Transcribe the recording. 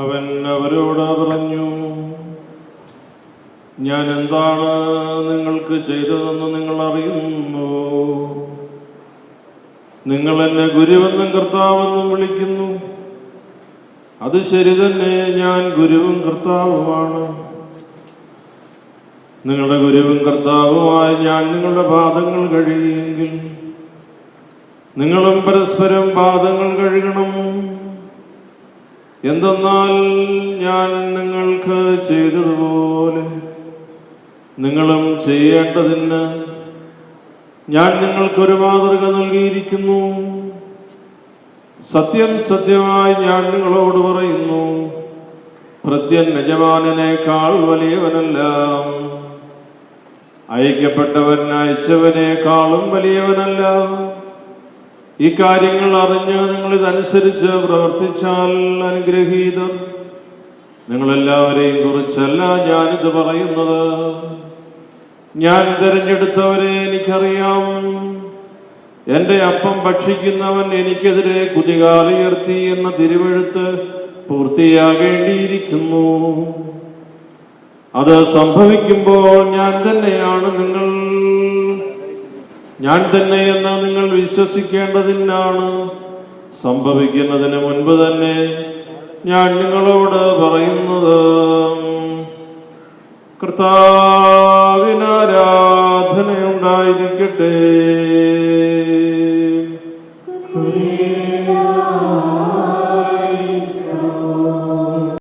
അവൻ അവരോട് പറഞ്ഞു, ഞാൻ എന്താണ് നിങ്ങൾക്ക് ചെയ്തതെന്ന് നിങ്ങൾ അറിയുന്നു. നിങ്ങൾ എന്നെ ഗുരുവെന്നും കർത്താവെന്നും വിളിക്കുന്നു. അത് ശരി തന്നെ, ഞാൻ ഗുരുവും കർത്താവുമാണ്. നിങ്ങളുടെ ഗുരുവും കർത്താവുമായ ഞാൻ നിങ്ങളുടെ പാദങ്ങൾ കഴുകിയെങ്കിൽ നിങ്ങളും പരസ്പരം പാദങ്ങൾ കഴുകണം. എന്തെന്നാൽ ഞാൻ നിങ്ങൾക്ക് ചെയ്തതുപോലെ നിങ്ങളും ചെയ്യേണ്ടതിന് ഞാൻ നിങ്ങൾക്കൊരു മാതൃക നൽകിയിരിക്കുന്നു. സത്യം സത്യമായി ഞാൻ നിങ്ങളോട് പറയുന്നു, ഭൃത്യൻ യജമാനനേക്കാൾ വലിയവനല്ല, അയക്കപ്പെട്ടവൻ അയച്ചവനേക്കാളും വലിയവനല്ല. ഈ കാര്യങ്ങൾ അറിഞ്ഞ് നിങ്ങളിതനുസരിച്ച് പ്രവർത്തിച്ചാൽ അനുഗ്രഹീതർ. നിങ്ങളെല്ലാവരെയും കുറിച്ചല്ല ഞാനിത് പറയുന്നത്. ഞാൻ തിരഞ്ഞെടുത്തവരെ എനിക്കറിയാം. എൻ്റെ അപ്പം ഭക്ഷിക്കുന്നവൻ എനിക്കെതിരെ കുതികാലുയർത്തി എന്ന തിരുവെഴുത്ത് പൂർത്തിയാകേണ്ടിയിരിക്കുന്നു. അത് സംഭവിക്കുമ്പോൾ ഞാൻ തന്നെയെന്ന് നിങ്ങൾ വിശ്വസിക്കേണ്ടതിനാണ്. സംഭവിക്കുന്നതിന് മുൻപ് തന്നെ ഞാൻ നിങ്ങളോട് പറയുന്നത്. കർത്താവിന് ആരാധനയുണ്ടായിരിക്കട്ടെ.